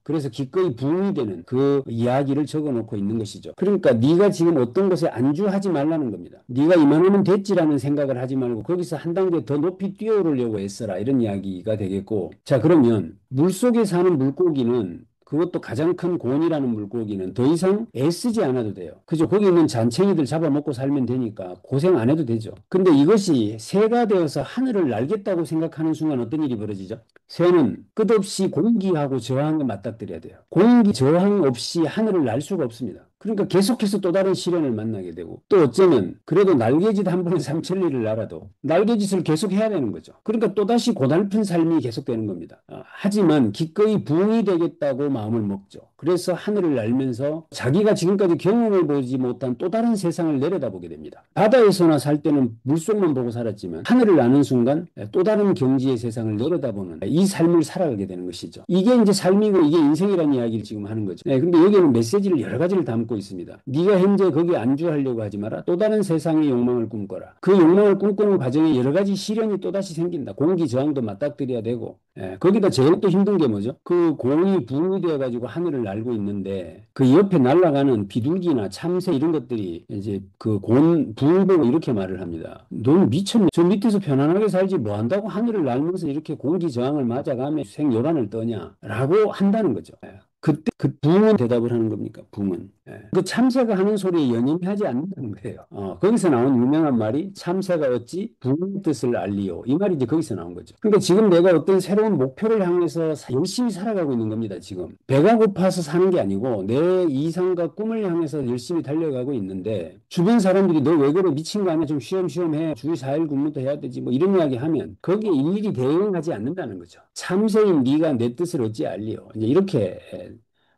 그래서 기꺼이 부흥이 되는 그 이야기를 적어놓고 있는 것이죠. 그러니까 네가 지금 어떤 것에 안주하지 말라는 겁니다. 네가 이만하면 됐지라는 생각을 하지 말고 거기서 한 단계 더 높이 뛰어오르려고 애써라 이런 이야기가 되겠고 자 그러면 물속에 사는 물고기는 그것도 가장 큰 곤이라는 물고기는 더 이상 애쓰지 않아도 돼요. 그죠? 거기 있는 잔챙이들 잡아먹고 살면 되니까 고생 안 해도 되죠. 근데 이것이 새가 되어서 하늘을 날겠다고 생각하는 순간 어떤 일이 벌어지죠? 새는 끝없이 공기하고 저항에 맞닥뜨려야 돼요. 공기 저항 없이 하늘을 날 수가 없습니다. 그러니까 계속해서 또 다른 시련을 만나게 되고 또 어쩌면 그래도 날개짓 한 번에 삼천리를 날아도 날개짓을 계속 해야 되는 거죠. 그러니까 또다시 고달픈 삶이 계속되는 겁니다. 하지만 기꺼이 부흥이 되겠다고 마음을 먹죠. 그래서 하늘을 날면서 자기가 지금까지 경험해 보지 못한 또 다른 세상을 내려다보게 됩니다. 바다에서나 살 때는 물속만 보고 살았지만 하늘을 나는 순간 또 다른 경지의 세상을 내려다보는 이 삶을 살아가게 되는 것이죠. 이게 이제 삶이고 이게 인생이라는 이야기를 지금 하는 거죠. 근데 여기는 메시지를 여러 가지를 담고 있습니다. 네가 현재 거기에 안주하려고 하지 마라. 또 다른 세상의 욕망을 꿈꿔라. 그 욕망을 꿈꾸는 과정에 여러 가지 시련이 또다시 생긴다. 공기 저항도 맞닥뜨려야 되고 거기다 제일 또 힘든 게 뭐죠? 그 공이 부흥이 되어가지고 하늘을 날고 있는데 그 옆에 날아가는 비둘기나 참새 이런 것들이 이제 그 부흥 보고 이렇게 말을 합니다. 넌 미쳤네. 저 밑에서 편안하게 살지 뭐 한다고 하늘을 날면서 이렇게 공기 저항을 맞아가며 생요란을 떠냐? 라고 한다는 거죠. 그때 그 붕은 대답을 하는 겁니까? 붕은. 그 참새가 하는 소리에 연연하지 않는다는 거예요. 거기서 나온 유명한 말이 참새가 어찌 부의 뜻을 알리요. 이 말이 이제 거기서 나온 거죠. 그러니까 지금 내가 어떤 새로운 목표를 향해서 열심히 살아가고 있는 겁니다, 지금. 배가 고파서 사는 게 아니고 내 이상과 꿈을 향해서 열심히 달려가고 있는데 주변 사람들이 너 왜 그래 미친 거 아니야 좀 쉬엄쉬엄 해 주 4일 근무도 해야 되지 뭐 이런 이야기 하면 거기에 일일이 대응하지 않는다는 거죠. 참새인 네가 내 뜻을 어찌 알리요. 이제 이렇게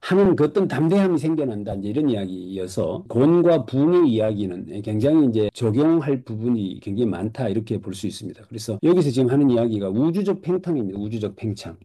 하는 그 어떤 담대함이 생겨난다. 이제 이런 이야기여서 곤과 붕의 이야기는 굉장히 이제 적용할 부분이 굉장히 많다. 이렇게 볼 수 있습니다. 그래서 여기서 지금 하는 이야기가 우주적 팽창입니다. 우주적 팽창.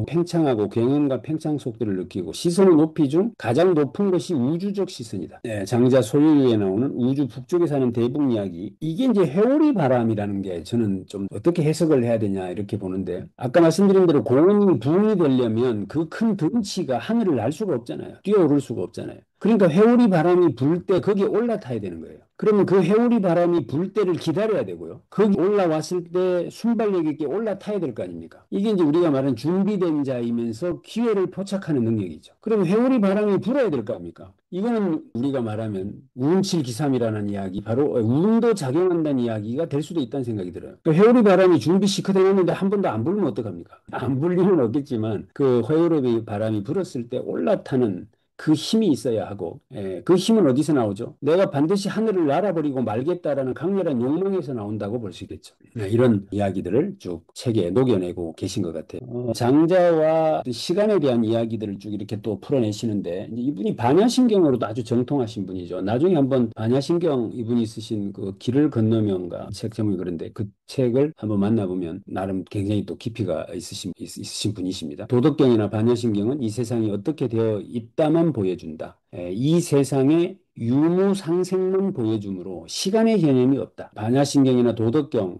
팽창하고 경연과 팽창 속도를 느끼고 시선의 높이 중 가장 높은 것이 우주적 시선이다. 장자 소유에 나오는 우주 북쪽에 사는 대북 이야기. 이게 이제 회오리 바람이라는 게 저는 좀 어떻게 해석을 해야 되냐 이렇게 보는데 아까 말씀드린 대로 고온이 붕이 되려면 그 큰 덩치가 하늘을 날 수가 없잖아요. 뛰어오를 수가 없잖아요. 그러니까 회오리 바람이 불 때 거기에 올라타야 되는 거예요. 그러면 그 회오리 바람이 불 때를 기다려야 되고요. 거기 올라왔을 때 순발력 있게 올라타야 될 거 아닙니까? 이게 이제 우리가 말하는 준비된 자이면서 기회를 포착하는 능력이죠. 그러면 회오리 바람이 불어야 될 거 아닙니까? 이거는 우리가 말하면 운칠기삼이라는 이야기, 바로 운도 작용한다는 이야기가 될 수도 있다는 생각이 들어요. 그 회오리 바람이 준비 시커덕 했는데 한 번도 안 불면 어떡합니까? 안 불리는 없겠지만 그 회오리 바람이 불었을 때 올라타는 그 힘이 있어야 하고, 그 힘은 어디서 나오죠? 내가 반드시 하늘을 날아버리고 말겠다라는 강렬한 욕망에서 나온다고 볼 수 있겠죠. 이런 이야기들을 쭉 책에 녹여내고 계신 것 같아요. 장자와 시간에 대한 이야기들을 쭉 이렇게 또 풀어내시는데, 이제 이분이 반야심경으로도 아주 정통하신 분이죠. 나중에 한번 반야심경 이분이 쓰신 그 길을 건너면가 책 제목이 그런데 그 책을 한번 만나보면 나름 굉장히 또 깊이가 있으신 분이십니다. 도덕경이나 반야심경은 이 세상이 어떻게 되어 있다만 보여준다. 이 세상의 유무상생만 보여주므로 시간의 개념이 없다. 반야심경이나 도덕경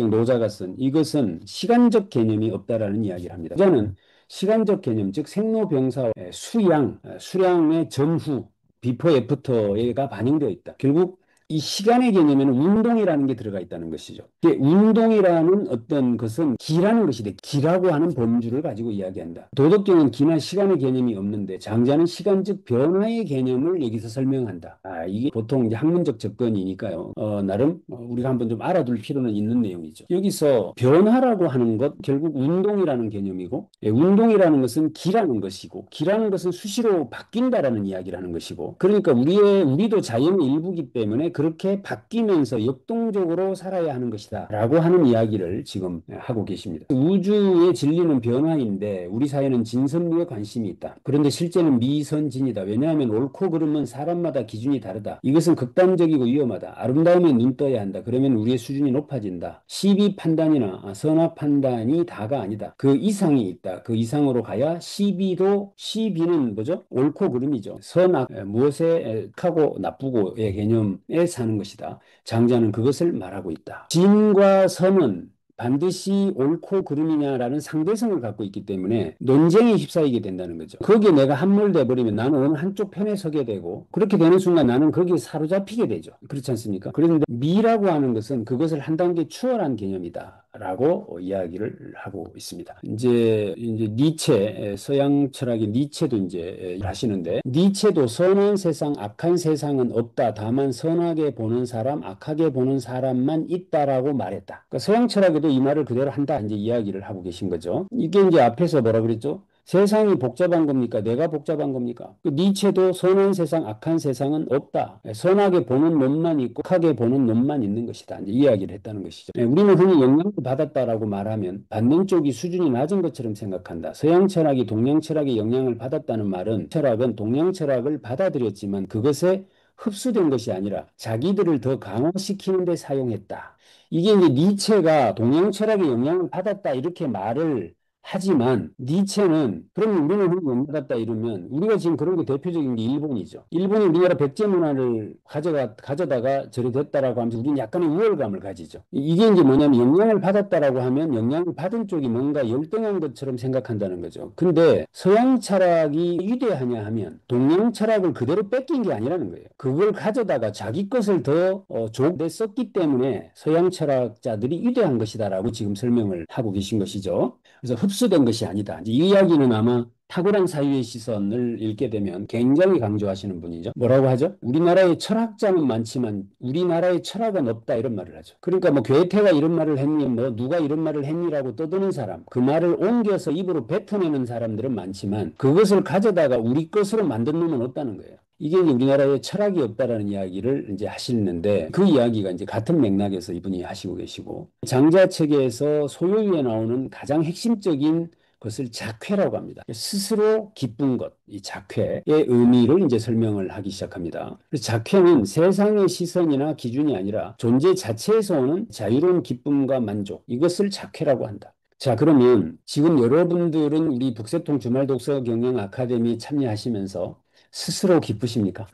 노자가 쓴 이것은 시간적 개념이 없다라는 이야기를 합니다. 저는 시간적 개념, 즉 생로병사의 수량의 전후, 비포 애프터가 반영되어 있다. 결국 이 시간의 개념에는 운동이라는 게 들어가 있다는 것이죠. 이게 운동이라는 어떤 것은 기라는 것이 돼. 기라고 하는 범주를 가지고 이야기한다. 도덕경은 기나 시간의 개념이 없는데 장자는 시간적 변화의 개념을 여기서 설명한다. 이게 보통 이제 학문적 접근이니까요. 나름 우리가 한번 좀 알아둘 필요는 있는 내용이죠. 여기서 변화라고 하는 것 결국 운동이라는 개념이고 운동이라는 것은 기라는 것이고 기라는 것은 수시로 바뀐다라는 이야기를 하는 것이고 그러니까 우리도 자연의 일부기 때문에 그렇게 바뀌면서 역동적으로 살아야 하는 것이다 라고 하는 이야기를 지금 하고 계십니다. 우주의 진리는 변화인데 우리 사회는 진선미에 관심이 있다. 그런데 실제는 미선진이다. 왜냐하면 옳고 그름은 사람마다 기준이 다르다. 이것은 극단적이고 위험하다. 아름다움에 눈 떠야 한다. 그러면 우리의 수준이 높아진다. 시비 판단이나 선악 판단이 다가 아니다. 그 이상이 있다. 그 이상으로 가야 시비는 뭐죠? 옳고 그름이죠. 선악, 무엇에 착하고 나쁘고의 개념에 사는 것이다. 장자는 그것을 말하고 있다. 진과 선은 반드시 옳고 그름이냐라는 상대성을 갖고 있기 때문에 논쟁에 휩싸이게 된다는 거죠. 거기에 내가 함몰돼 버리면 나는 어느 한쪽 편에 서게 되고 그렇게 되는 순간 나는 거기에 사로잡히게 되죠. 그렇지 않습니까? 그런데 미라고 하는 것은 그것을 한 단계 추월한 개념이다. 라고 이야기를 하고 있습니다. 이제 니체, 서양 철학의 니체도 이제 하시는데, 니체도 선한 세상, 악한 세상은 없다. 다만 선하게 보는 사람, 악하게 보는 사람만 있다라고 말했다. 그러니까 서양 철학에도 이 말을 그대로 한다. 이제 이야기를 하고 계신 거죠. 이게 이제 앞에서 뭐라 그랬죠? 세상이 복잡한 겁니까? 내가 복잡한 겁니까? 그 니체도 선한 세상, 악한 세상은 없다. 선하게 보는 놈만 있고 악하게 보는 놈만 있는 것이다. 이제 이야기를 했다는 것이죠. 우리는 흔히 영향을 받았다라고 말하면 받는 쪽이 수준이 낮은 것처럼 생각한다. 서양 철학이 동양 철학의 영향을 받았다는 말은 철학은 동양 철학을 받아들였지만 그것에 흡수된 것이 아니라 자기들을 더 강화시키는 데 사용했다. 이게 이제 니체가 동양 철학의 영향을 받았다 이렇게 말을 하지만 니체는 그럼 우리는 영받았다 이러면 우리가 지금 그런 게 대표적인 게 일본이죠. 일본이 우리나라 백제 문화를 가져다가 저리 됐다라고 하면서 우리는 약간의 우월감을 가지죠. 이게 이제 뭐냐면 영향을 받았다라고 하면 영향을 받은 쪽이 뭔가 열등한 것처럼 생각한다는 거죠. 근데 서양 철학이 위대하냐 하면 동양 철학을 그대로 뺏긴 게 아니라는 거예요. 그걸 가져다가 자기 것을 더 좋게 썼기 때문에 서양 철학자들이 위대한 것이다라고 지금 설명을 하고 계신 것이죠. 그래서 흡수된 것이 아니다. 이제 이 이야기는 아마 탁월한 사유의 시선을 읽게 되면 굉장히 강조하시는 분이죠. 뭐라고 하죠? 우리나라에 철학자는 많지만 우리나라에 철학은 없다 이런 말을 하죠. 그러니까 뭐 괴테가 이런 말을 했니 뭐 누가 이런 말을 했니라고 떠드는 사람, 그 말을 옮겨서 입으로 뱉어내는 사람들은 많지만 그것을 가져다가 우리 것으로 만든 놈은 없다는 거예요. 이게 이제 우리나라에 철학이 없다라는 이야기를 이제 하시는데 그 이야기가 이제 같은 맥락에서 이분이 하시고 계시고 장자책에서 소요위에 나오는 가장 핵심적인 것을 작회라고 합니다. 스스로 기쁜 것, 이 작회의 의미를 이제 설명을 하기 시작합니다. 그래서 작회는 세상의 시선이나 기준이 아니라 존재 자체에서 오는 자유로운 기쁨과 만족, 이것을 작회라고 한다. 자, 그러면 지금 여러분들은 우리 북새통 주말 독서 경영 아카데미 참여하시면서 스스로 기쁘십니까?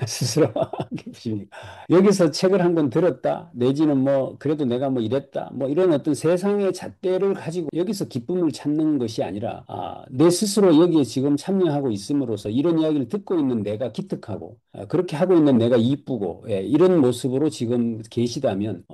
스스로 기쁘십니까? 여기서 책을 한 권 들었다, 내지는 뭐, 그래도 내가 뭐 이랬다, 뭐 이런 어떤 세상의 잣대를 가지고 여기서 기쁨을 찾는 것이 아니라, 내 스스로 여기에 지금 참여하고 있음으로써 이런 이야기를 듣고 있는 내가 기특하고, 그렇게 하고 있는 내가 이쁘고, 예, 이런 모습으로 지금 계시다면,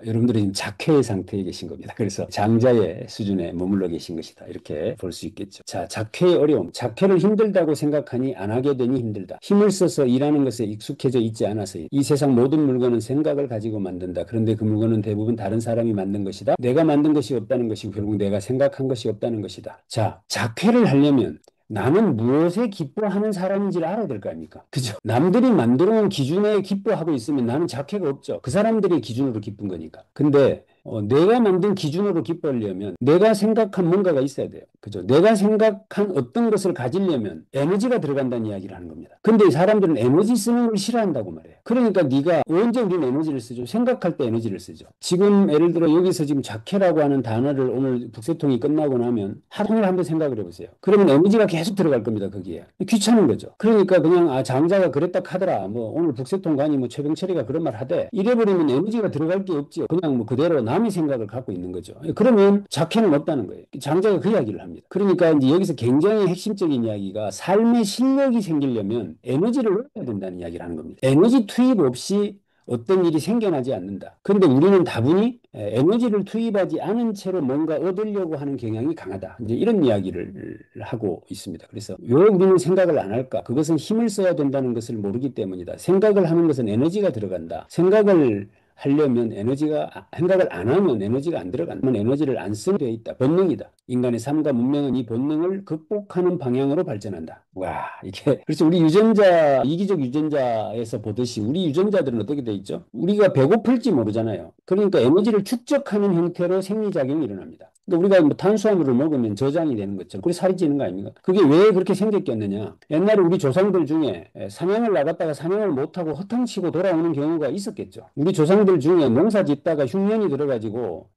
여러분들이 지금 작회의 상태에 계신 겁니다. 그래서 장자의 수준에 머물러 계신 것이다. 이렇게 볼 수 있겠죠. 자, 작회의 어려움. 작회를 힘들다고 생각하니 안 하게 되니 힘들다. 힘을 써서 일하는 것에 익숙해져 있지 않아서 이 세상 모든 물건은 생각을 가지고 만든다. 그런데 그 물건은 대부분 다른 사람이 만든 것이다. 내가 만든 것이 없다는 것이고 결국 내가 생각한 것이 없다는 것이다. 자, 작회를 하려면 나는 무엇에 기뻐하는 사람인지를 알아야 될 거 아닙니까? 그죠? 남들이 만들어 놓은 기준에 기뻐하고 있으면 나는 작회가 없죠. 그 사람들의 기준으로 기쁜 거니까. 근데 내가 만든 기준으로 기뻐하려면 내가 생각한 뭔가가 있어야 돼요. 그죠? 내가 생각한 어떤 것을 가지려면 에너지가 들어간다는 이야기를 하는 겁니다. 근데 이 사람들은 에너지 쓰는 걸 싫어한다고 말해요. 그러니까 네가 언제 우리는 에너지를 쓰죠? 생각할 때 에너지를 쓰죠. 지금 예를 들어 여기서 지금 작회라고 하는 단어를 오늘 북새통이 끝나고 나면 하루 종일 한번 생각을 해보세요. 그러면 에너지가 계속 들어갈 겁니다. 거기에. 귀찮은 거죠. 그러니까 그냥 장자가 그랬다 하더라. 뭐 오늘 북새통관이 뭐 최병철이가 그런 말 하대. 이래버리면 에너지가 들어갈 게 없지요. 그냥 뭐 그대로 남의 생각을 갖고 있는 거죠. 그러면 작회는 없다는 거예요. 장자가 그 이야기를 합니다. 그러니까 이제 여기서 굉장히 핵심적인 이야기가 삶의 실력이 생기려면 에너지를 얻어야 된다는 이야기를 하는 겁니다. 에너지 투입 없이 어떤 일이 생겨나지 않는다. 그런데 우리는 다분히 에너지를 투입하지 않은 채로 뭔가 얻으려고 하는 경향이 강하다. 이제 이런 이야기를 하고 있습니다. 그래서 왜 우리는 생각을 안 할까? 그것은 힘을 써야 된다는 것을 모르기 때문이다. 생각을 하는 것은 에너지가 들어간다. 생각을 하려면 생각을 안 하면 에너지가 안 들어간다. 에너지를 안 쓰는 데 있다. 본능이다. 인간의 삶과 문명은 이 본능을 극복하는 방향으로 발전한다. 와, 이게. 그래서 우리 유전자, 이기적 유전자에서 보듯이 우리 유전자들은 어떻게 돼 있죠? 우리가 배고플지 모르잖아요. 그러니까 에너지를 축적하는 형태로 생리작용이 일어납니다. 그러니까 우리가 뭐 탄수화물을 먹으면 저장이 되는 것처럼 그게 살이 찌는 거 아닙니까? 그게 왜 그렇게 생겼겠느냐? 옛날에 우리 조상들 중에 사냥을 나갔다가 사냥을 못하고 허탕치고 돌아오는 경우가 있었겠죠. 우리 조상들 중에 농사 짓다가 흉년이 들어가지고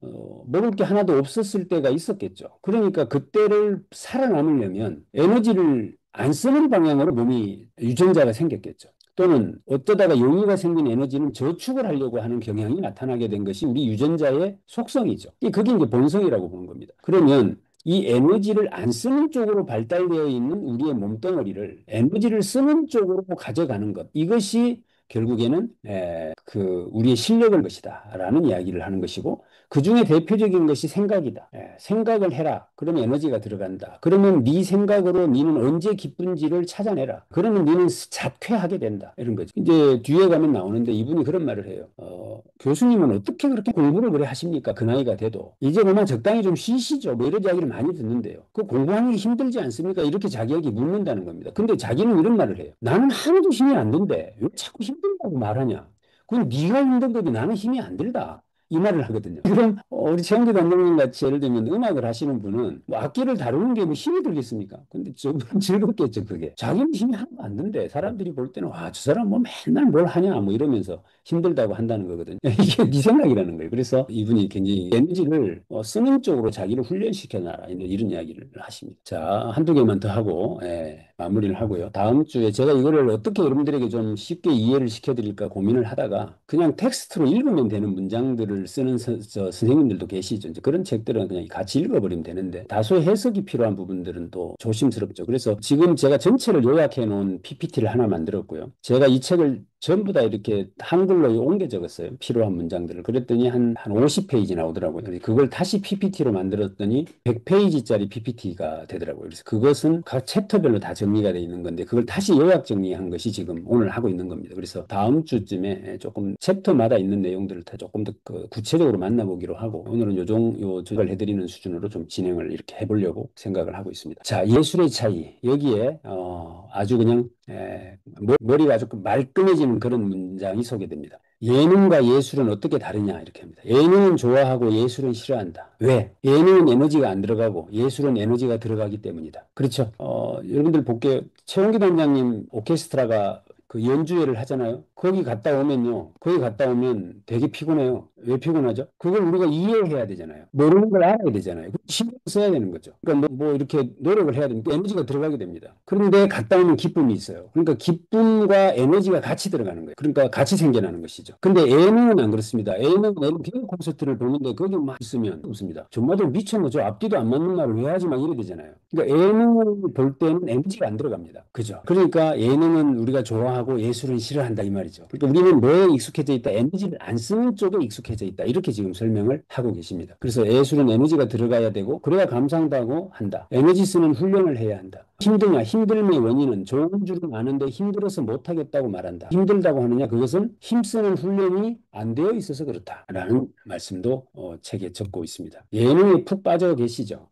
먹을 게 하나도 없었을 때가 있었겠죠. 그러니까 그때를 살아남으려면 에너지를 안 쓰는 방향으로 몸이 유전자가 생겼겠죠. 또는 어쩌다가 용의가 생긴 에너지는 저축을 하려고 하는 경향이 나타나게 된 것이 우리 유전자의 속성이죠. 그게 이제 본성이라고 보는 겁니다. 그러면 이 에너지를 안 쓰는 쪽으로 발달되어 있는 우리의 몸덩어리를 에너지를 쓰는 쪽으로 가져가는 것. 이것이 결국에는 우리의 실력일 것이다라는 이야기를 하는 것이고 그 중에 대표적인 것이 생각이다. 생각을 해라. 그러면 에너지가 들어간다. 그러면 네 생각으로 너는 언제 기쁜지를 찾아내라. 그러면 너는 자퇴하게 된다. 이런 거죠. 이제 뒤에 가면 나오는데 이분이 그런 말을 해요. 교수님은 어떻게 그렇게 공부를 그래 하십니까? 그 나이가 돼도. 이제 그만 적당히 좀 쉬시죠. 뭐 이런 이야기를 많이 듣는데요. 그 공부하는 게 힘들지 않습니까? 이렇게 자기에게 묻는다는 겁니다. 근데 자기는 이런 말을 해요. 나는 하나도 힘이 안 든대. 왜 자꾸 힘들다고 말하냐? 그건 네가 힘든 거지 나는 힘이 안 들다. 이 말을 하거든요. 그럼 우리 최영기 감독님 같이 예를 들면 음악을 하시는 분은 뭐 악기를 다루는 게 뭐 힘이 들겠습니까? 근데 좀 즐겁겠죠, 그게. 자기는 힘이 하나도 안 든대. 사람들이 볼 때는 와, 저 사람 뭐 맨날 뭘 하냐 뭐 이러면서 힘들다고 한다는 거거든요. 이게 네 생각이라는 거예요. 그래서 이분이 굉장히 에너지를 쓰는 쪽으로 자기를 훈련시켜놔라. 이런 이야기를 하십니다. 자, 한두 개만 더 하고 마무리를 하고요. 다음 주에 제가 이거를 어떻게 여러분들에게 좀 쉽게 이해를 시켜드릴까 고민을 하다가 그냥 텍스트로 읽으면 되는 문장들을 책을 쓰는 선생님들도 계시죠. 이제 그런 책들은 그냥 같이 읽어버리면 되는데 다소 해석이 필요한 부분들은 또 조심스럽죠. 그래서 지금 제가 전체를 요약해 놓은 PPT를 하나 만들었고요. 제가 이 책을 전부 다 이렇게 한글로 옮겨 적었어요. 필요한 문장들을. 그랬더니 한 50페이지 나오더라고요. 그걸 다시 PPT로 만들었더니 100페이지짜리 PPT가 되더라고요. 그래서 그것은 각 챕터별로 다 정리가 되어 있는 건데 그걸 다시 요약 정리한 것이 지금 오늘 하고 있는 겁니다. 그래서 다음 주쯤에 조금 챕터마다 있는 내용들을 다 조금 더 구체적으로 만나보기로 하고 오늘은 요 조절해드리는 수준으로 좀 진행을 이렇게 해보려고 생각을 하고 있습니다. 자, 예술의 차이. 여기에 아주 그냥 머리가 아주 말끔해지는 그런 문장이 소개됩니다. 예능과 예술은 어떻게 다르냐 이렇게 합니다. 예능은 좋아하고 예술은 싫어한다. 왜? 예능은 에너지가 안 들어가고 예술은 에너지가 들어가기 때문이다. 그렇죠? 여러분들 볼게요. 최원기 단장님 오케스트라가 그 연주회를 하잖아요. 거기 갔다 오면 되게 피곤해요. 왜 피곤하죠? 그걸 우리가 이해해야 되잖아요. 모르는 걸 알아야 되잖아요. 신경 써야 되는 거죠. 그러니까 뭐 이렇게 노력을 해야 됩니다. 에너지가 들어가게 됩니다. 그런데 갔다 오면 기쁨이 있어요. 그러니까 기쁨과 에너지가 같이 들어가는 거예요. 그러니까 같이 생겨나는 것이죠. 근데 예능은 안 그렇습니다. 예능은 개인 콘서트를 보는데 거기 막 있으면 없습니다. 정말 좀 미쳤노. 앞뒤도 안 맞는 말을 왜 하지? 막 이래 되잖아요. 그러니까 예능을 볼 때는 에너지가 안 들어갑니다. 그죠? 그러니까 예능은 우리가 좋아하고 예술은 싫어한다 이 말이죠. 그러니까 우리는 뭐에 익숙해져 있다? 에너지를 안 쓰는 쪽에 익숙해져 있다. 이렇게 지금 설명을 하고 계십니다. 그래서 예술은 에너지가 들어가야 되고 그래야 감상도 하고 한다. 에너지 쓰는 훈련을 해야 한다. 힘드냐? 힘듦의 원인은 좋은 줄은 아는데 힘들어서 못하겠다고 말한다. 힘들다고 하느냐? 그것은 힘쓰는 훈련이 안 되어 있어서 그렇다라는 말씀도 책에 적고 있습니다. 예능에 푹 빠져 계시죠?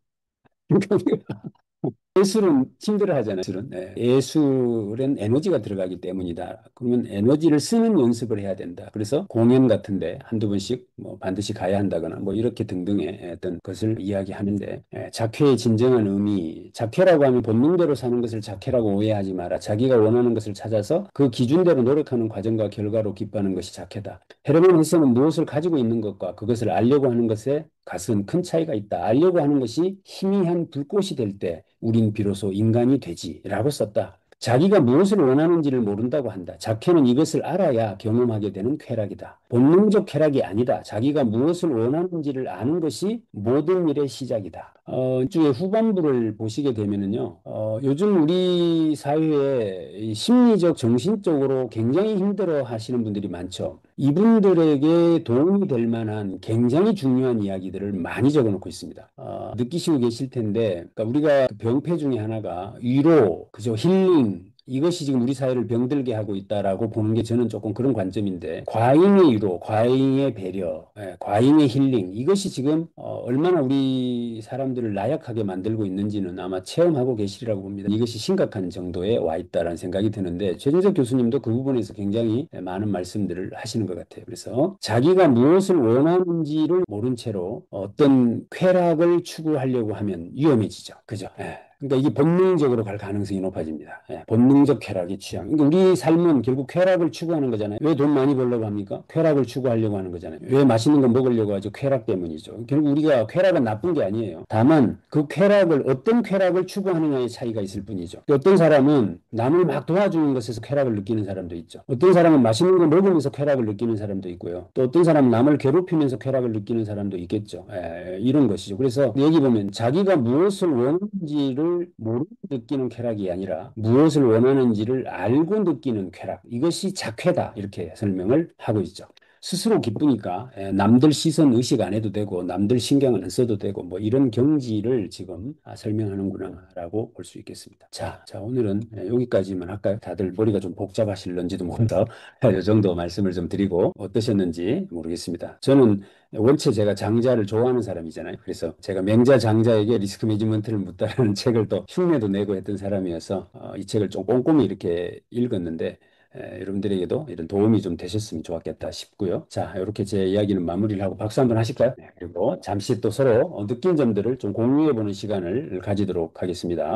예술은 힘들어 하잖아요. 예술은. 네. 예술은 에너지가 들어가기 때문이다. 그러면 에너지를 쓰는 연습을 해야 된다. 그래서 공연 같은데 한두 번씩 뭐 반드시 가야 한다거나 뭐 이렇게 등등의 어떤 것을 이야기하는데 작회의 진정한 의미, 작회라고 하면 본능대로 사는 것을 작회라고 오해하지 마라. 자기가 원하는 것을 찾아서 그 기준대로 노력하는 과정과 결과로 기뻐하는 것이 작회다. 헤르만 헤세는 무엇을 가지고 있는 것과 그것을 알려고 하는 것에 가슴 큰 차이가 있다. 알려고 하는 것이 희미한 불꽃이 될 때 우린 비로소 인간이 되지라고 썼다. 자기가 무엇을 원하는지를 모른다고 한다. 작회는 이것을 알아야 경험하게 되는 쾌락이다. 본능적 쾌락이 아니다. 자기가 무엇을 원하는지를 아는 것이 모든 일의 시작이다. 주의 후반부를 보시게 되면은요, 요즘 우리 사회에 이 심리적, 정신적으로 굉장히 힘들어 하시는 분들이 많죠. 이분들에게 도움이 될 만한 굉장히 중요한 이야기들을 많이 적어 놓고 있습니다. 느끼시고 계실 텐데, 그러니까 우리가 그 병폐 중에 하나가 위로, 그죠? 힐링, 이것이 지금 우리 사회를 병들게 하고 있다라고 보는 게 저는 조금 그런 관점인데 과잉의 위로, 과잉의 배려, 과잉의 힐링 이것이 지금 얼마나 우리 사람들을 나약하게 만들고 있는지는 아마 체험하고 계시리라고 봅니다. 이것이 심각한 정도에 와 있다라는 생각이 드는데 최진석 교수님도 그 부분에서 굉장히 많은 말씀들을 하시는 것 같아요. 그래서 자기가 무엇을 원하는지를 모른 채로 어떤 쾌락을 추구하려고 하면 위험해지죠. 그죠? 그러니까 이게 본능적으로 갈 가능성이 높아집니다. 본능적 쾌락의 취향. 그러니까 우리 삶은 결국 쾌락을 추구하는 거잖아요. 왜 돈 많이 벌려고 합니까? 쾌락을 추구하려고 하는 거잖아요. 왜 맛있는 거 먹으려고 하죠? 쾌락 때문이죠. 결국 우리가 쾌락은 나쁜 게 아니에요. 다만 그 쾌락을 어떤 쾌락을 추구하느냐의 차이가 있을 뿐이죠. 어떤 사람은 남을 막 도와주는 것에서 쾌락을 느끼는 사람도 있죠. 어떤 사람은 맛있는 거 먹으면서 쾌락을 느끼는 사람도 있고요. 또 어떤 사람은 남을 괴롭히면서 쾌락을 느끼는 사람도 있겠죠. 이런 것이죠. 그래서 여기 보면 자기가 무엇을 원하는지를 모르고 느끼는 쾌락이 아니라 무엇을 원하는지를 알고 느끼는 쾌락. 이것이 작쾌다. 이렇게 설명을 하고 있죠. 스스로 기쁘니까 남들 시선 의식 안 해도 되고 남들 신경 안 써도 되고 뭐 이런 경지를 지금 설명하는구나라고 볼 수 있겠습니다. 자, 오늘은 여기까지만 할까요? 다들 머리가 좀 복잡하실런지도 모른다. 이 정도 말씀을 좀 드리고 어떠셨는지 모르겠습니다. 저는 원체 제가 장자를 좋아하는 사람이잖아요. 그래서 제가 맹자 장자에게 리스크 매니지먼트를 묻다라는 책을 또 흉내도 내고 했던 사람이어서 이 책을 좀 꼼꼼히 이렇게 읽었는데 여러분들에게도 이런 도움이 좀 되셨으면 좋았겠다 싶고요. 자, 이렇게 제 이야기는 마무리를 하고 박수 한번 하실까요? 네, 그리고 잠시 또 서로 느낀 점들을 좀 공유해보는 시간을 가지도록 하겠습니다.